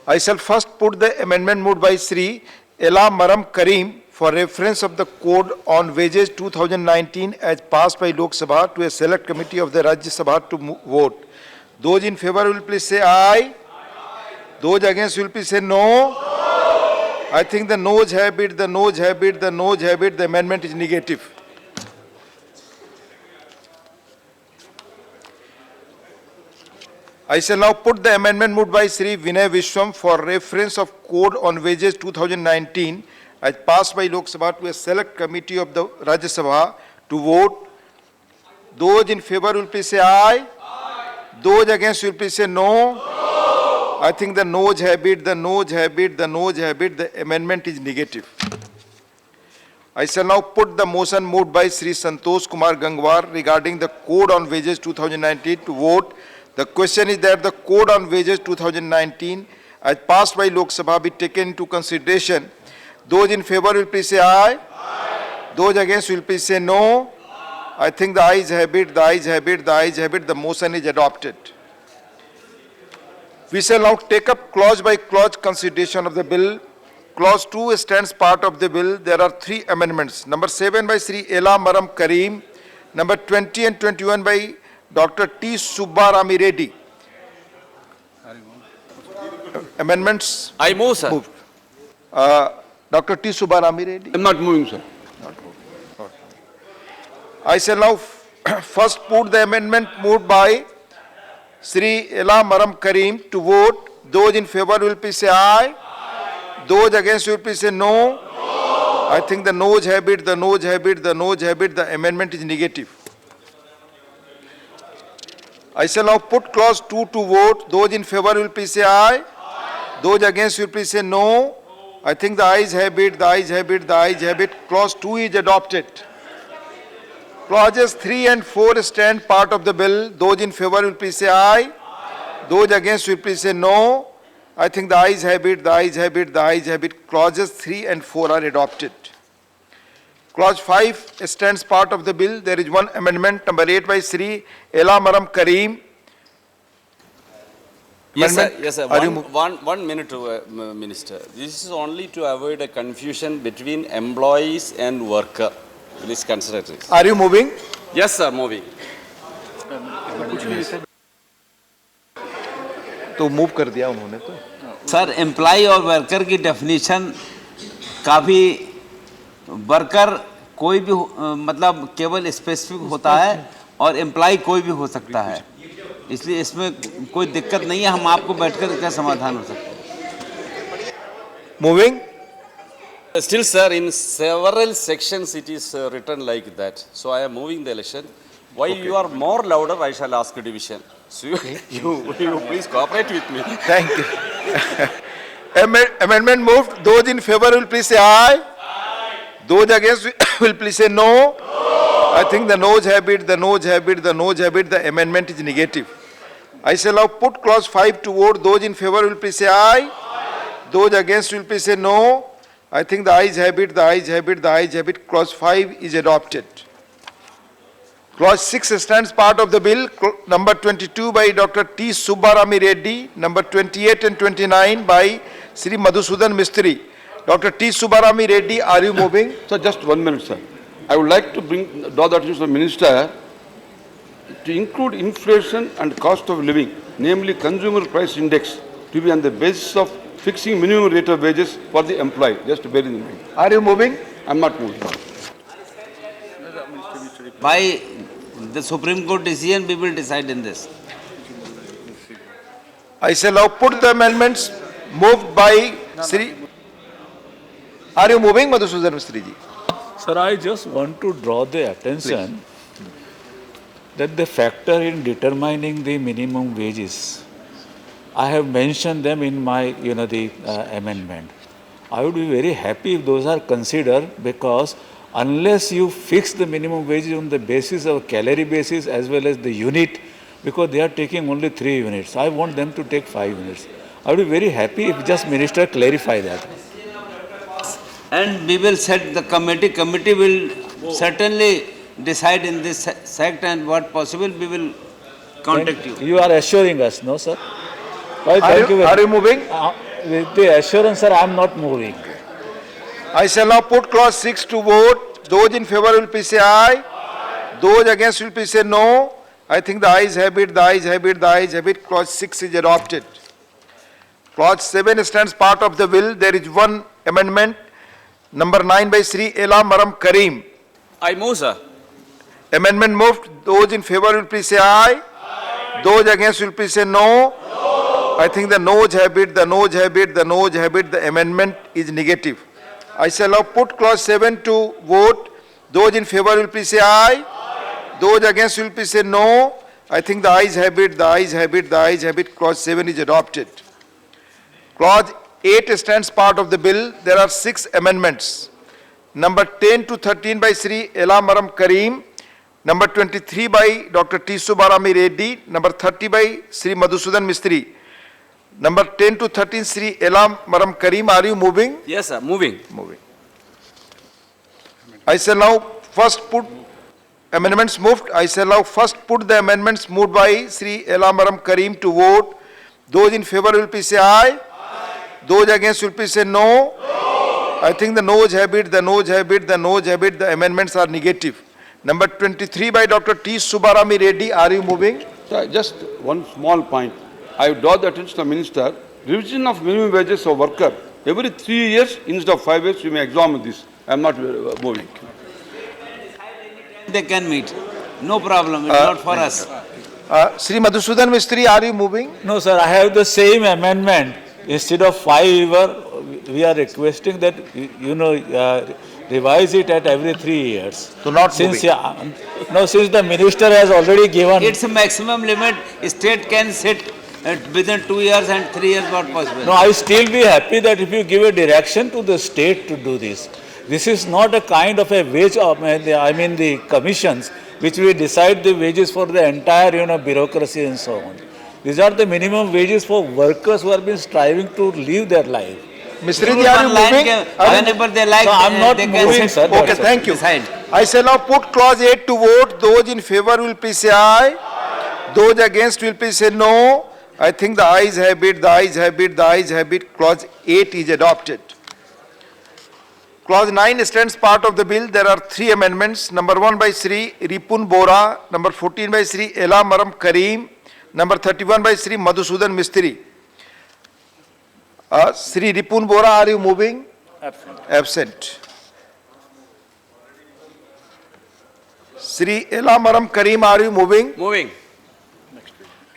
I shall first put the amendment moved by Sri Ela Maram Karim for reference of the Code on Wages 2019 as passed by Lok Sabha to a select committee of the Rajya Sabha to vote. Those in favor will please say aye. Those against will please say no. I think the noes have it, the noes have it, the noes have it. The amendment is negative. I shall now put the amendment moved by Sri Vinay Vishwam for reference of Code on Wages 2019 as passed by Lok Sabha to a select committee of the Rajya Sabha to vote. Those in favor will please say aye. Those against will please say no. I think the noes have it, the noes have it, the noes have it. The amendment is negative. I shall now put the motion moved by Sri Santosh Kumar Gangwar regarding the Code on Wages 2019 to vote. The question is that the Code on Wages 2019 as passed by Lok Sabha be taken into consideration. Those in favor will please say aye. Those against will please say no. I think the ayes have it, the ayes have it, the ayes have it. The motion is adopted. We shall now take up clause by clause consideration of the bill. Clause 2 stands part of the bill. There are 3 amendments. Number 7 by Sri Ela Maram Karim. Number 20 and 21 by Dr. T. Subbarami Reddy. Amendments? I move, sir. Moved. Dr. T. Subbarami Reddy. I'm not moving, sir. I shall now first put the amendment moved by Sri Ela Maram Karim to vote. Those in favor will please say aye. Those against will please say no. I think the noes have it, the noes have it, the noes have it. The amendment is negative. I shall now put clause 2 to vote. Those in favor will please say aye. Those against will please say no. I think the ayes have it, the ayes have it, the ayes have it. Clause 2 is adopted. Clauses 3 and 4 stand part of the bill. Those in favor will please say aye. Those against will please say no. I think the ayes have it, the ayes have it, the ayes have it. Clauses 3 and 4 are adopted. Clause 5 stands part of the bill. There is one amendment, number 8 by Sri Ela Maram Karim. Yes, sir. Amendment? Yes, sir. Are you One minute, Minister. This is only to avoid a confusion between employees and worker. Please consider this. Are you moving? Yes, sir. Moving. तो move कर दिया उन्होंने तो. Sir employ और worker की definition काफ़ी worker कोई भी मतलब केवल स्पेसिफिक होता है और एम्प्लॉय कोई भी हो सकता है, इसलिए इसमें कोई दिक्कत नहीं है. हम आपको बैठकर इसका समाधान हो सकता है. Moving? Still, sir, in several sections it is written like that. So I am moving the election. While you are more louder, I shall ask a division. So you please cooperate with me. Thank you. Amendment moved. Those in favor will please say aye. Those against will please say no. I think the noes have it, the noes have it, the noes have it. The amendment is negative. I shall now put clause 5 to vote. Those in favor will please say aye. Those against will please say no. I think the ayes have it, the ayes have it, the ayes have it. Clause 5 is adopted. Clause 6 stands part of the bill. Number 22 by Dr. T. Subbarami Reddy. Number 28 and 29 by Sri Madhusudan Mistry. Dr. T. Subbarami Reddy, are you moving? Sir, just 1 minute, sir. I would like to draw the attention of the Minister to include inflation and cost of living, namely consumer price index, to be on the basis of fixing minimum rate of wages for the employee. Just to bear in mind. Are you moving? I am not moving. By the Supreme Court decision, we will decide in this. I shall now put the amendments moved by Sri. Are you moving, Madhusudan Mistry ji? Sir, I just want to draw the attention that the factor in determining the minimum wages, I have mentioned them in my, the amendment. I would be very happy if those are considered, because unless you fix the minimum wages on the basis of calorie basis as well as the unit, because they are taking only 3 units. I want them to take 5 units. I would be very happy if just Minister clarify that. And we will set the committee will certainly decide in this sect, and what possible we will contact you. You are assuring us, no sir? Are you moving? with the assurance, sir, I am not moving. I shall now put clause 6 to vote. Those in favor will please say aye. Those against will please say no. I think the ayes have it, the ayes have it, the ayes have it. Clause 6 is adopted. Clause 7 stands part of the bill. There is one amendment, number 9 by Sri Ela Maram Karim. I move, sir. Amendment moved. Those in favor will please say aye. Those against will please say no. I think the noes have it, the noes have it, the noes have it. The amendment is negative. I shall now put clause 7 to vote. Those in favor will please say aye. Those against will please say no. I think the ayes have it, the ayes have it, the ayes have it. Clause 7 is adopted. Clause 8 stands part of the bill. There are 6 amendments. Number 10 to 13 by Sri Ela Maram Karim. Number 23 by Dr. T. Subbarami Reddy. Number 30 by Sri Madhusudan Mistry. Number 10 to 13 Sri Ela Maram Karim. Are you moving? Yes, sir, moving. Moving. I shall now first put amendments moved. I shall now first put the amendments moved by Sri Ela Maram Karim to vote. Those in favor will please say aye. Those against will please say no. I think the noes have it, the noes have it, the noes have it. The amendments are negative. Number 23 by Dr. T. Subbarami Reddy. Are you moving? Sir, just one small point. I would draw the attention of the minister. Revision of minimum wages of worker. Every 3 years instead of 5 years, you may examine this. I am not moving. They can meet. No problem. It's not for us. Sri Madhusudan Mistry, are you moving? No, sir, I have the same amendment. Instead of 5 years, we are requesting that, revise it at every 3 years. So not Since, moving. since the minister has already given. It's a maximum limit. State can sit within 2 years and 3 years not possible. No, I still be happy that if you give a direction to the state to do this. This is not a kind of a wage of, the commissions, which will decide the wages for the entire, bureaucracy and so on. These are the minimum wages for workers who have been striving to live their life. Mistry, are you moving? Whenever they like, So I'm not they can moving, sit. sir. Okay, thank you. Decide. I shall now put clause 8 to vote. Those in favor will please say aye. Those against will please say no. I think the ayes have it, the ayes have it, the ayes have it. Clause 8 is adopted. Clause 9 stands part of the bill. There are 3 amendments. Number 1 by Sri Ripun Bora. Number 14 by Sri Ela Maram Karim. Number 31 by Sri Madhusudan Mistry. Sri Ripun Bora, are you moving? Absent. Sri Ela Maram Karim, are you moving? Moving.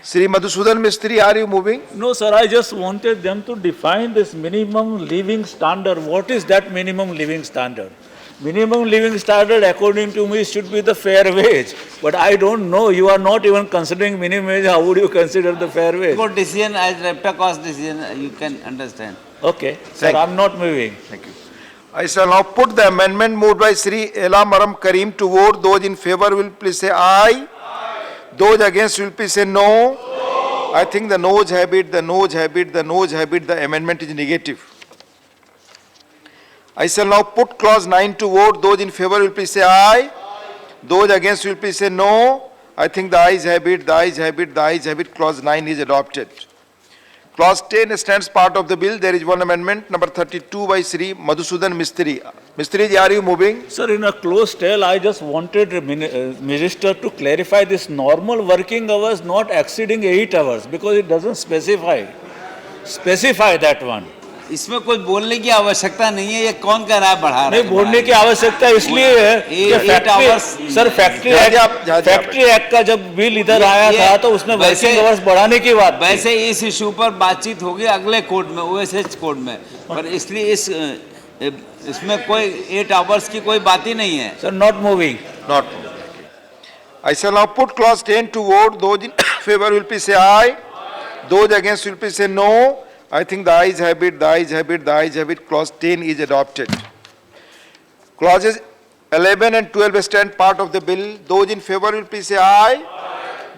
Sri Madhusudan Mistry, are you moving? No, sir, I just wanted them to define this minimum living standard. What is that minimum living standard? Minimum living standard, according to me, should be the fair wage. But I don't know. You are not even considering minimum wage. How would you consider the fair wage? For decision, as Repta cost decision, you can understand. Okay, sir, Thank you. I'm not moving. Thank you. I shall now put the amendment moved by Sri Ela Maram Karim to vote. Those in favor will please say aye. Those against will please say no. I think the noes have it, the noes have it, the noes have it. The amendment is negative. I shall now put clause 9 to vote. Those in favor will please say aye. Those against will please say no. I think the ayes have it, the ayes have it, the ayes have it. Clause 9 is adopted. Clause 10 stands part of the bill. There is one amendment, number 32 by Sri Madhusudan Mistry. Mistry, are you moving? Sir, in a close tale, I just wanted the minister to clarify this normal working hours not exceeding 8 hours because it doesn't specify that one. इसमें कोई बोलने की आवश्यकता नहीं है. ये कौन कह रहा है बढ़ा रहा है? नहीं, बोलने की आवश्यकता इसलिए है कि फैक्ट्री एक्ट का जब बिल इधर आया था तो उसमें वर्किंग आवर्स बढ़ाने की बात थी. वैसे इस इशू पर बातचीत होगी अगले कोर्ट में, ओएसएच कोर्ट में, पर इसलिए इसमें कोई 8 आवर्स की कोई बात ही नहीं है. Sir, not moving. Not moving. I shall now put clause 10 to vote. Those in favor will please say aye. Those against will please say no. I think the ayes have it, the ayes have it, the ayes have it. Clause 10 is adopted. Clauses 11 and 12 stand part of the bill. Those in favor will please say aye.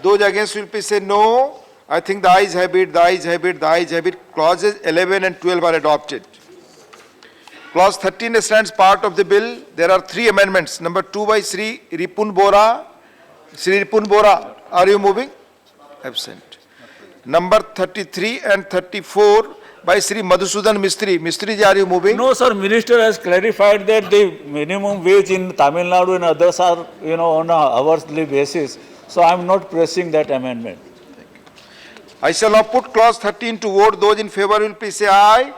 Those against will please say no. I think the ayes have it, the ayes have it, the ayes have it. Clauses 11 and 12 are adopted. Clause 13 stands part of the bill. There are 3 amendments. Number 2 by Sri Ripun Bora. Sri Ripun Bora, are you moving? Absent. Number 33 and 34 by Sri Madhusudan Mistry. Mistry ji, are you moving? No, sir, minister has clarified that the minimum wage in Tamil Nadu and others are, on a hourly basis. So I am not pressing that amendment. I shall now put clause 13 to vote. Those in favor will please say aye.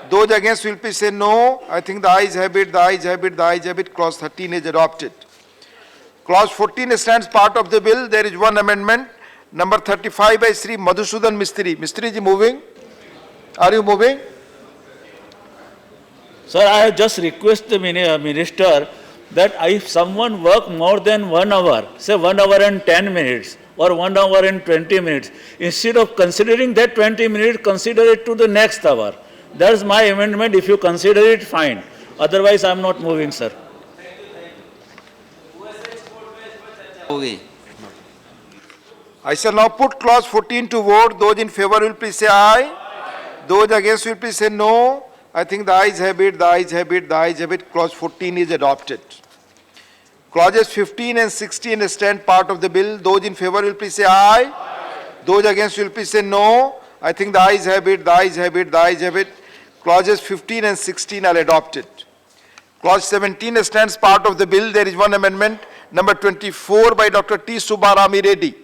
Those against will please say no. I think the ayes have it, the ayes have it, the ayes have it. Clause 13 is adopted. Clause 14 stands part of the bill. There is one amendment, number 35 by Sri Madhusudan Mistry. Mistry ji moving? Are you moving? Sir, I have just requested the minister that if someone work more than 1 hour, say 1 hour and 10 minutes or 1 hour and 20 minutes, instead of considering that 20 minutes, consider it to the next hour. That is my amendment. If you consider it, fine. Otherwise, I am not moving, sir. होगी। I shall now put clause 14 to vote. Those in favor will please say aye. Those against will please say no. I think the ayes have it, the ayes have it, the ayes have it. Clause 14 is adopted. Clauses 15 and 16 stand part of the bill. Those in favor will please say aye. Those against will please say no. I think the ayes have it, the ayes have it, the ayes have it. Clauses 15 and 16 are adopted. Clause 17 stands part of the bill. There is one amendment, number 24 by Dr. T. Subbarami Reddy.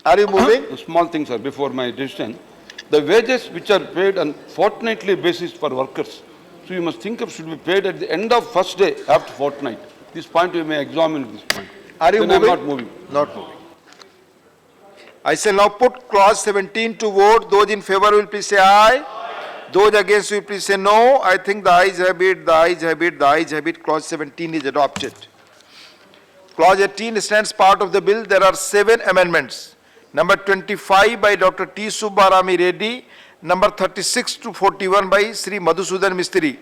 Are you moving? A small thing, sir, before my decision. The wages which are paid on fortnightly basis for workers, so you must think of should be paid at the end of first day after fortnight. This point you may examine this point. Are you Then moving? I am not moving. Not moving. I shall now put clause 17 to vote. Those in favor will please say aye. Those against will please say no. I think the ayes have it, the ayes have it, the ayes have it. Clause 17 is adopted. Clause 18 stands part of the bill. There are 7 amendments. Number 25 by Dr. T. Subbarami Reddy. Number 36 to 41 by Sri Madhusudan Mistry.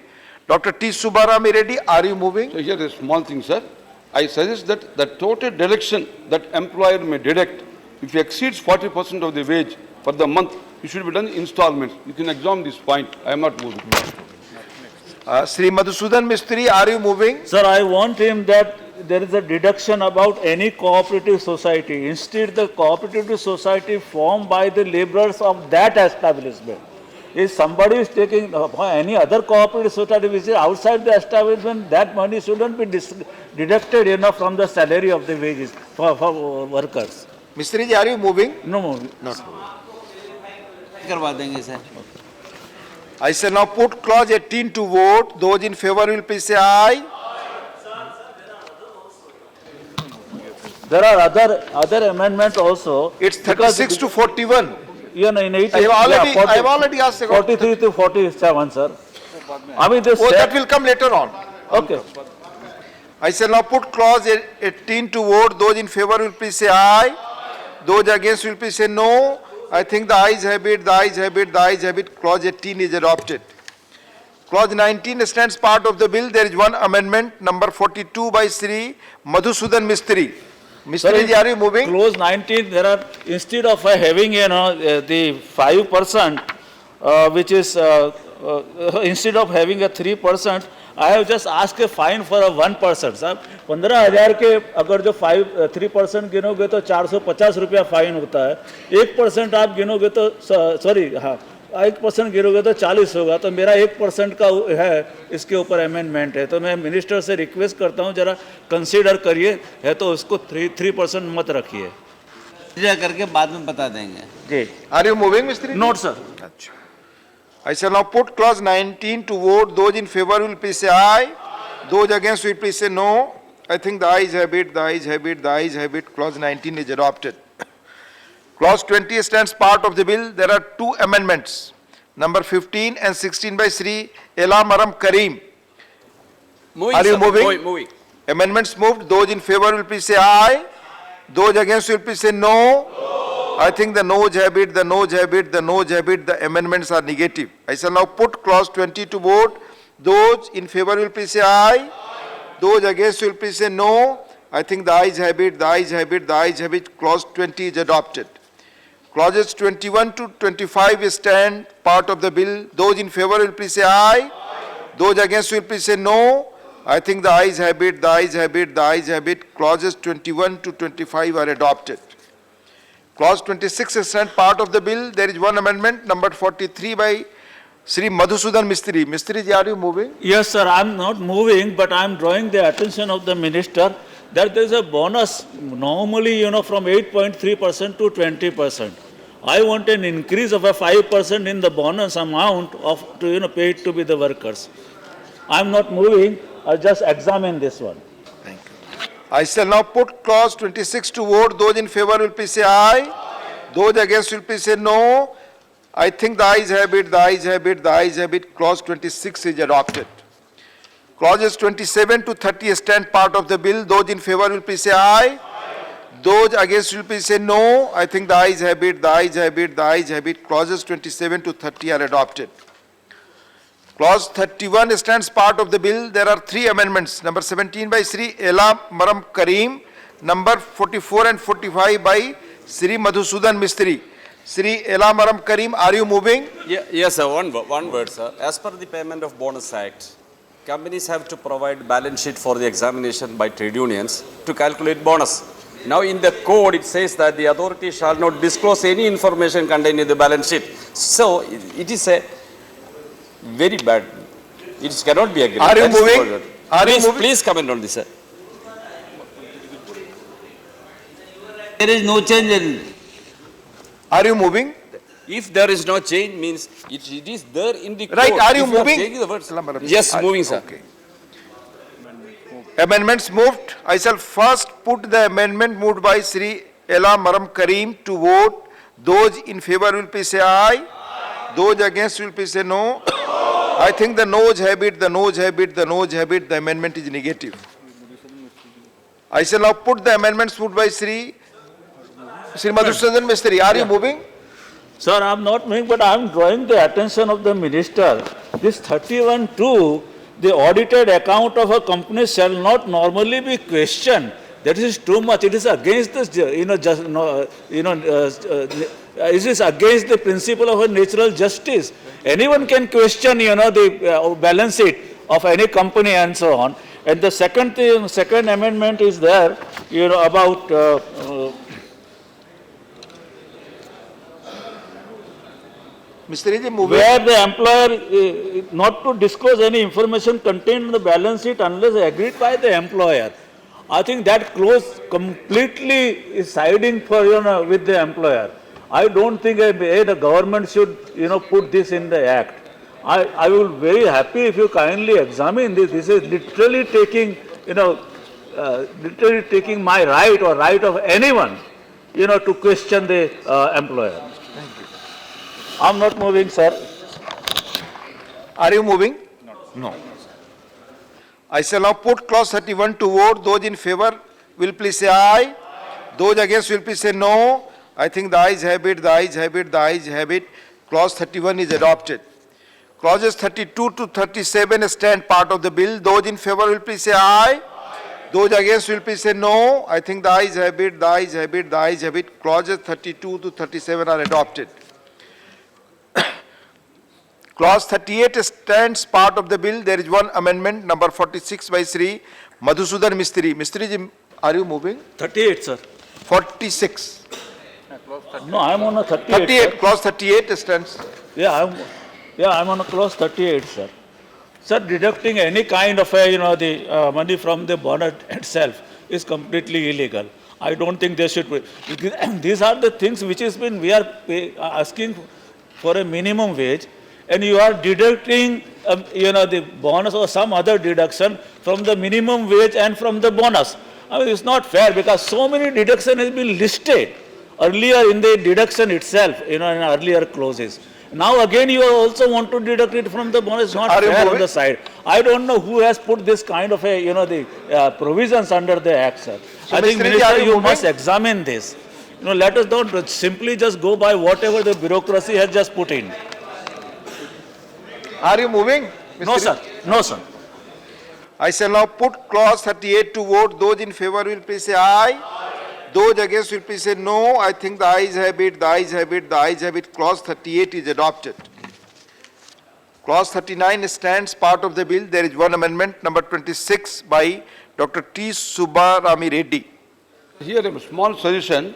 Dr. T. Subbarami Reddy, are you moving? So here is a small thing, sir. I suggest that the total deduction that employer may deduct, if it exceeds 40% of the wage for the month, it should be done in installments. You can examine this point. I am not moving. Sri Madhusudan Mistry, are you moving? Sir, I want him that there is a deduction about any cooperative society. Instead, the cooperative society formed by the laborers of that establishment. If somebody is taking any other cooperative society which is outside the establishment, that money shouldn't be deducted, from the salary of the wages for workers. Mistry ji, are you moving? No. Not moving. करवा देंगे sir. I shall now put clause 18 to vote. Those in favor will please say aye. There are other amendments also. It's 36 to 41. In 18, I have already asked about 43 to 47, sir. I mean, this. Oh, that will come later on. Okay. I shall now put clause 18 to vote. Those in favor will please say aye. Those against will please say no. I think the ayes have it, the ayes have it, the ayes have it. Clause 18 is adopted. Clause 19 stands part of the bill. There is one amendment, number 42 by Sri Madhusudan Mistry. Mistry ji, are you moving? Clause 19, there are, instead of having, the 5%, which is, instead of having a 3%, I have just asked a fine for a 1%. साहब 15,000 के अगर जो 3% गिनोगे तो 450 रुपया fine होता है। 1% आप गिनोगे तो 1% गिनोगे तो 40 होगा। तो मेरा 1% का है, इसके ऊपर अमेंडमेंट है। तो मैं मिनिस्टर से रिक्वेस्ट करता हूँ जरा कंसीडर करिए, है तो उसको 3% मत रखिए। करके बाद में बता देंगे। जी। Are you moving, Mistry? Note sir. अच्छा. I shall now put clause 19 to vote. Those in favor will please say aye. Those against will please say no. I think the ayes have it, the ayes have it, the ayes have it. Clause 19 is adopted. Clause 20 stands part of the bill. There are 2 amendments, number 15 and 16 by Sri Elamaram Karim. Moving, Are you sir. moving? Moving. Amendments moved. Those in favor will please say aye. Those against will please say no. I think the noes have it, the noes have it, the noes have it. The amendments are negative. I shall now put clause 20 to vote. Those in favor will please say aye. Those against will please say no. I think the ayes have it, the ayes have it, the ayes have it. Clause 20 is adopted. Clauses 21 to 25 stand part of the bill. Those in favor will please say aye. Those against will please say no. I think the ayes have it, the ayes have it, the ayes have it. Clauses 21 to 25 are adopted. Clause 26 stand part of the bill. There is one amendment, number 43 by Sri Madhusudan Mistry. Mistry ji, are you moving? Yes, sir, I'm not moving, but I'm drawing the attention of the minister that there is a bonus normally, from 8.3% to 20%. I want an increase of a 5% in the bonus amount paid to be the workers. I'm not moving, I'll just examine this one. I shall now put clause 26 to vote. Those in favor will please say aye. Those against will please say no. I think the ayes have it, the ayes have it, the ayes have it. Clause 26 is adopted. Clauses 27 to 30 stand part of the bill. Those in favor will please say aye. Those against will please say no. I think the ayes have it, the ayes have it, the ayes have it. Clauses 27 to 30 are adopted. Clause 31 stands part of the bill. There are three amendments. Number 17 by Sri Ela Maram Karim. Number 44 and 45 by Sri Madhusudan Mistry. Sri Ela Maram Karim, are you moving? Yes, sir, one word, sir. As per the Payment of Bonus Act, companies have to provide balance sheet for the examination by trade unions to calculate bonus. Now in the code it says that the authority shall not disclose any information contained in the balance sheet. So it is a very bad, it cannot be agreed. Are you That is the moving? word. Are you moving? Please comment on this, sir. There is no change in. Are you moving? If there is no change, means it is there in the code. Right, are you If moving? changing the words. Ela Maram. Yes, moving, sir. Okay. Amendments moved. I shall first put the amendment moved by Sri Ela Maram Karim to vote. Those in favor will please say aye. Those against will please say no. I think the noes have it, the noes have it, the noes have it. The amendment is negative. I shall now put the amendments moved by Sri Madhusudan Mistry. Are you moving? Sir, I'm not moving, but I'm drawing the attention of the minister. This 31(2), the audited account of a company shall not normally be questioned. That is too much. It is against the, it is against the principle of a natural justice. Anyone can question, the balance sheet of any company and so on. And the second amendment is there, about Mistry ji, moving. where the employer not to disclose any information contained in the balance sheet unless agreed by the employer. I think that clause completely is siding for, with the employer. I don't think the government should, put this in the act. I will be very happy if you kindly examine this. This is literally taking, literally taking my right or right of anyone, to question the employer. I'm not moving, sir. Are you moving? No. I shall now put clause 31 to vote. Those in favor will please say aye. Those against will please say no. I think the ayes have it, the ayes have it, the ayes have it. Clause 31 is adopted. Clauses 32 to 37 stand part of the bill. Those in favor will please say aye. Those against will please say no. I think the ayes have it, the ayes have it, the ayes have it. Clauses 32 to 37 are adopted. Clause 38 stands part of the bill. There is one amendment, number 46 by Sri Madhusudan Mistry. Mistry ji, are you moving? 38, sir. 46. No, I'm on a 38. 38, clause 38 stands. I'm on a clause 38, sir. Sir, deducting any kind of the money from the bonus itself is completely illegal. I don't think they should be. These are the things which we are asking for a minimum wage, and you are deducting, the bonus or some other deduction from the minimum wage and from the bonus. I mean, it's not fair because so many deduction has been listed earlier in the deduction itself, in earlier clauses. Now again you also want to deduct it from the bonus. It's not fair on the side. I don't know who has put this kind of the provisions under the act, sir. So I think, Mr. Minister, you moving? must examine this. Let us not simply just go by whatever the bureaucracy has just put in. Are you moving? No, sir. No, sir. I shall now put clause 38 to vote. Those in favor will please say aye. Those against will please say no. I think the ayes have it, the ayes have it, the ayes have it. Clause 38 is adopted. Clause 39 stands part of the bill. There is one amendment, number 26 by Dr. T. Subbarami Reddy. Here a small suggestion,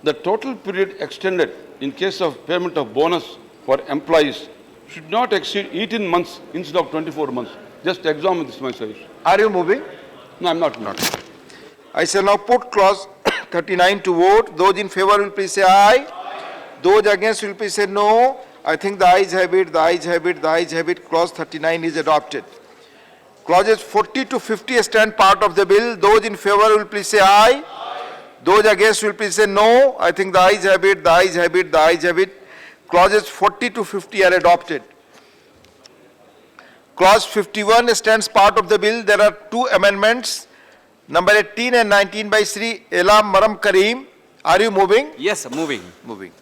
the total period extended in case of payment of bonus for employees should not exceed 18 months instead of 24 months. Just examine this, my suggestion. Are you moving? No, I'm not. Not. I shall now put clause 39 to vote. Those in favor will please say aye. Those against will please say no. I think the ayes have it, the ayes have it, the ayes have it. Clause 39 is adopted. Clauses 40 to 50 stand part of the bill. Those in favor will please say aye. Those against will please say no. I think the ayes have it, the ayes have it, the ayes have it. Clauses 40 to 50 are adopted. Clause 51 stands part of the bill. There are two amendments, number 18 and 19 by Sri Elam Maram Karim. Are you moving? Yes, moving. Moving.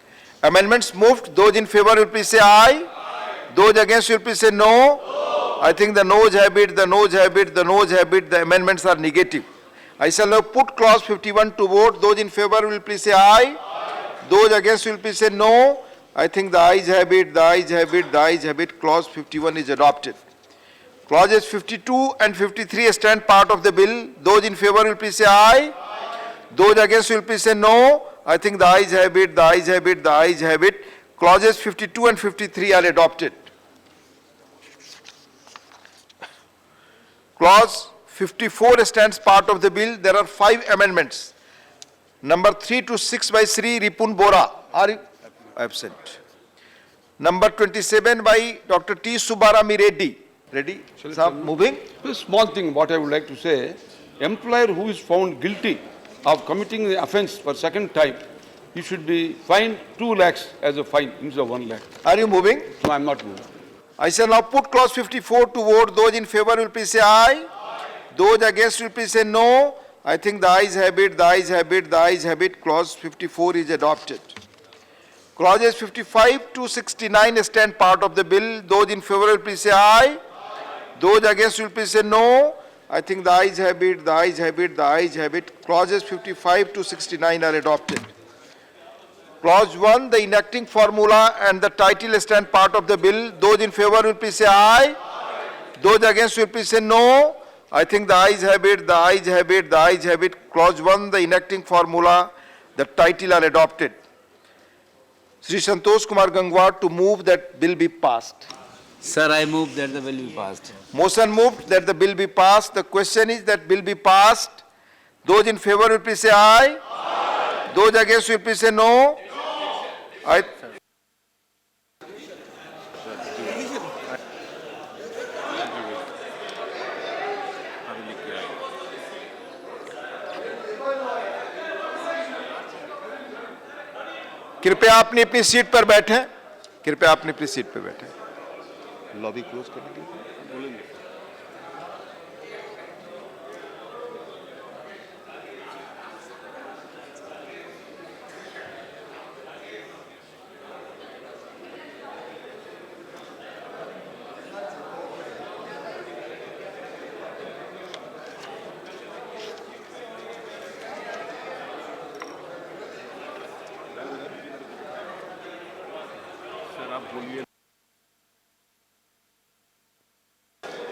Amendments moved. Those in favor will please say aye. Those against will please say no. I think the noes have it, the noes have it, the noes have it. The amendments are negative. I shall now put clause 51 to vote. Those in favor will please say aye. Those against will please say no. I think the ayes have it, the ayes have it, the ayes have it. Clause 51 is adopted. Clauses 52 and 53 stand part of the bill. Those in favor will please say aye. Those against will please say no. I think the ayes have it, the ayes have it, the ayes have it. Clauses 52 and 53 are adopted. Clause 54 stands part of the bill. There are 5 amendments. Number 3 to 6 by Sri Ripun Bora. Are you absent? Number 27 by Dr. T. Subbarami Reddy. Ready? Sir, moving? A small thing, what I would like to say, employer who is found guilty of committing the offence for second time, he should be fined 2 lakhs as a fine instead of 1 lakh. Are you moving? No, I'm not moving. I shall now put clause 54 to vote. Those in favor will please say aye. Those against will please say no. I think the ayes have it, the ayes have it, the ayes have it. Clause 54 is adopted. Clauses 55 to 69 stand part of the bill. Those in favor will please say aye. Those against will please say no. I think the ayes have it, the ayes have it, the ayes have it. Clauses 55 to 69 are adopted. Clause 1, the enacting formula and the title stand part of the bill. Those in favor will please say aye. Those against will please say no. I think the ayes have it, the ayes have it, the ayes have it. Clause 1, the enacting formula, the title are adopted. Sri Santosh Kumar Gangwar to move that bill be passed. Sir, I move that the bill be passed. Motion moved that the bill be passed. The question is that bill be passed. Those in favor will please say aye. Aye. Those against will please say no. I कृपया अपनी अपनी seat पर बैठें. कृपया अपनी अपनी seat पर बैठें. लॉबी क्लोज करने के लिए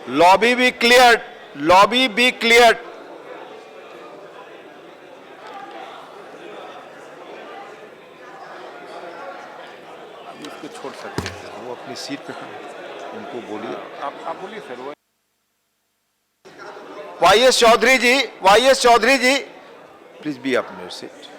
lobby be clear. Lobby be clear. इसको छोड़ सकते हैं, वो अपनी सीट पे उनको बोलिए. आप बोलिए सर. वो YS Chowdary ji, YS Chowdary ji, please be up your seat.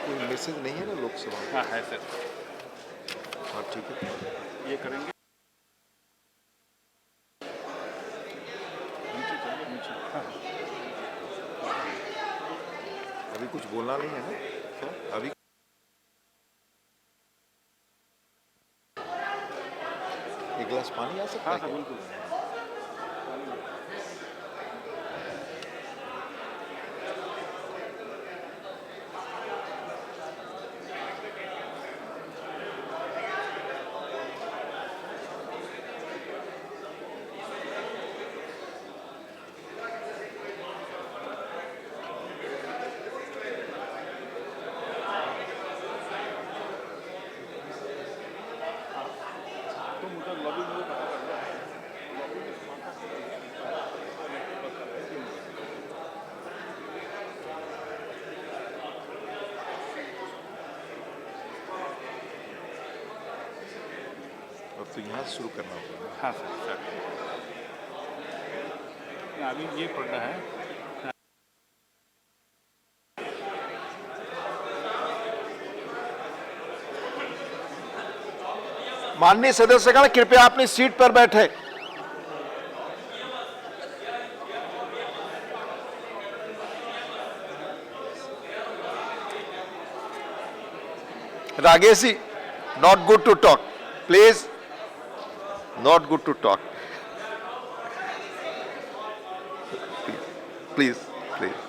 कोई मैसेज नहीं है ना लोकसभा? हाँ है सर, हाँ ठीक है. ये करेंगे. अभी कुछ बोलना नहीं है ना अभी. एक गिलास पानी आ सकता है क्या? बिल्कुल. अब तो यहाँ से शुरू करना होगा। हाँ सर अभी ये पढ़ना है। माननीय सदस्यगण, कृपया अपनी सीट पर बैठे। रागेश जी, not good to talk. Please, not good to talk. Please, please.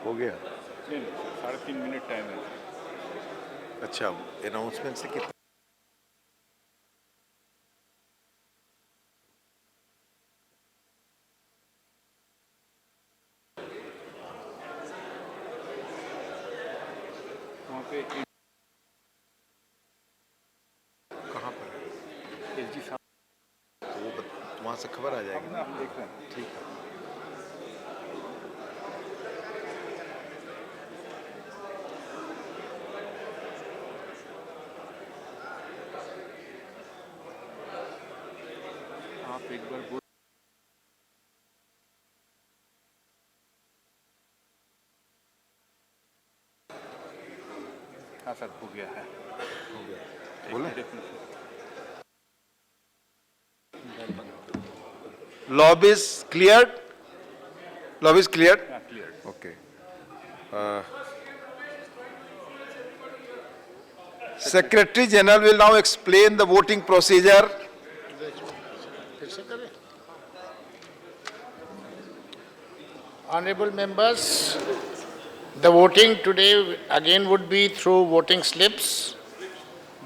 हो गया। नहीं 3.5 मिनट टाइम है। अच्छा, अनाउंसमेंट से कितना? वहाँ पे कहाँ पर है? एस जी साहब तो वो वहाँ से खबर आ जाएगी। हम देख रहे हैं। ठीक है। आप एक बार बोल। हाँ सर हो गया है। बोले? Clear. Lobby is cleared? Lobby is cleared? Okay. Secretary General will now explain the voting procedure. Honorable members, the voting today again would be through voting slips.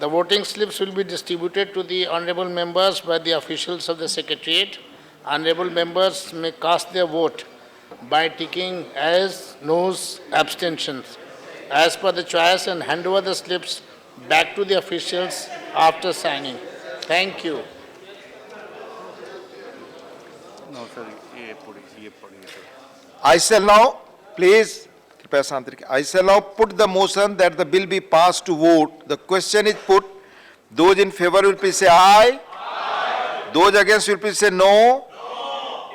The voting slips will be distributed to the honorable members by the officials of the Secretariat. Honorable members may cast their vote by ticking as, noes, abstentions, as per the choice, and hand over the slips back to the officials after signing. Thank you. No sir ये पढ़िए sir. I shall now, please, कृपया शांति रखिए. I shall now put the motion that the bill be passed to vote. The question is put. Those in favor will please say aye. Those against will please say no.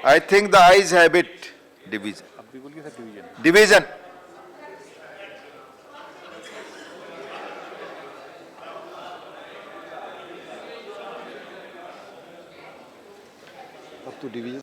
I think the ayes have it. Division. अब भी बोलिए sir division. Division. अब तो division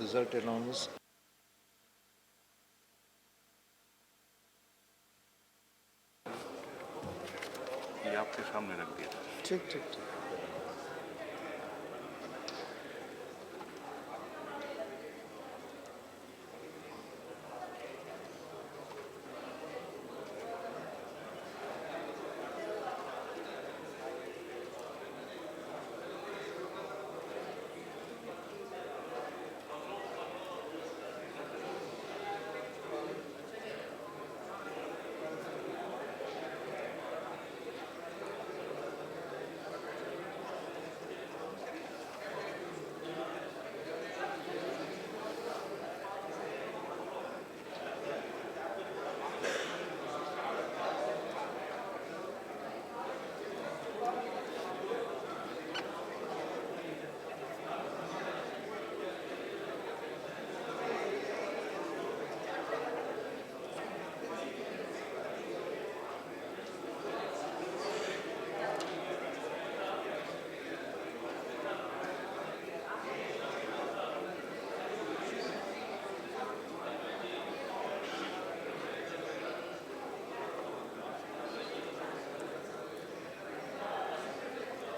result announced. ये आपके सामने रख दिया था। ठीक ठीक ठीक।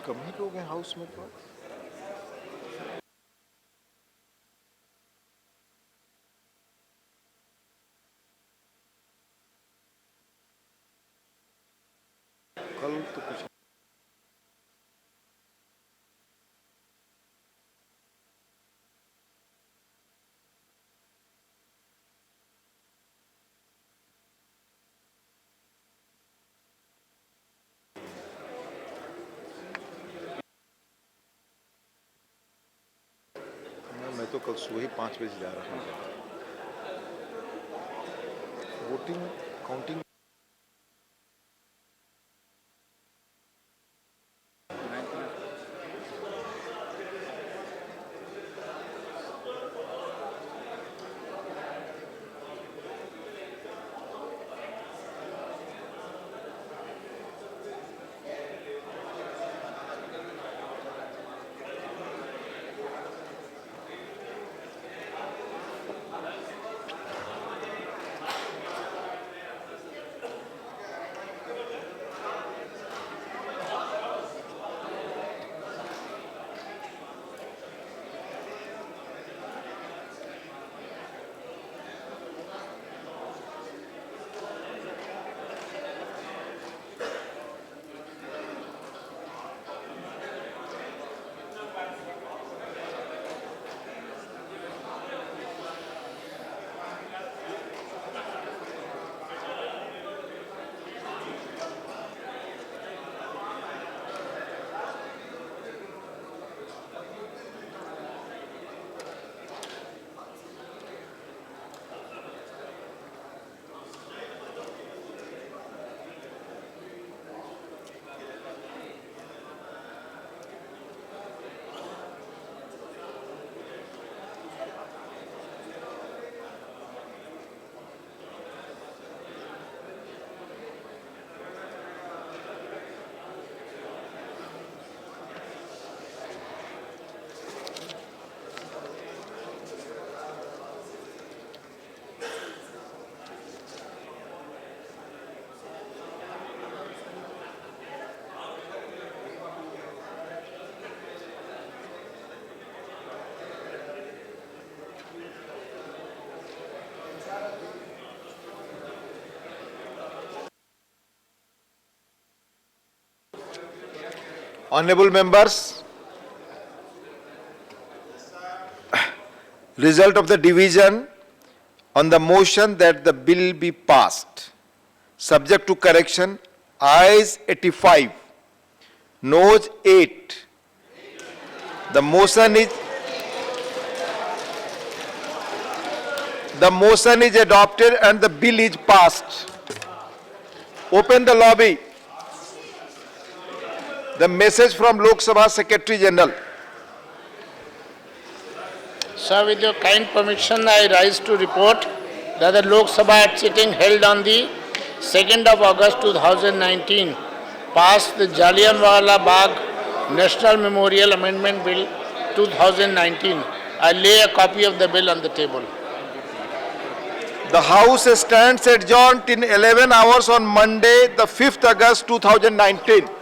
कम ही लोग हैं हाउस में तो। कल तो कुछ मैं तो कल सुबह ही 5 बजे जा रहा हूँ। Voting counting Honorable members, result of the division on the motion that the bill be passed, subject to correction, ayes 85, noes 8. The motion is adopted and the bill is passed. Open the lobby. The message from Lok Sabha Secretary General. Sir, with your kind permission, I rise to report that the Lok Sabha sitting held on the 2nd of August 2019 passed the Jallianwala Bagh National Memorial Amendment Bill 2019. I lay a copy of the bill on the table. The House stands adjourned in 11 hours on Monday, the 5th August 2019.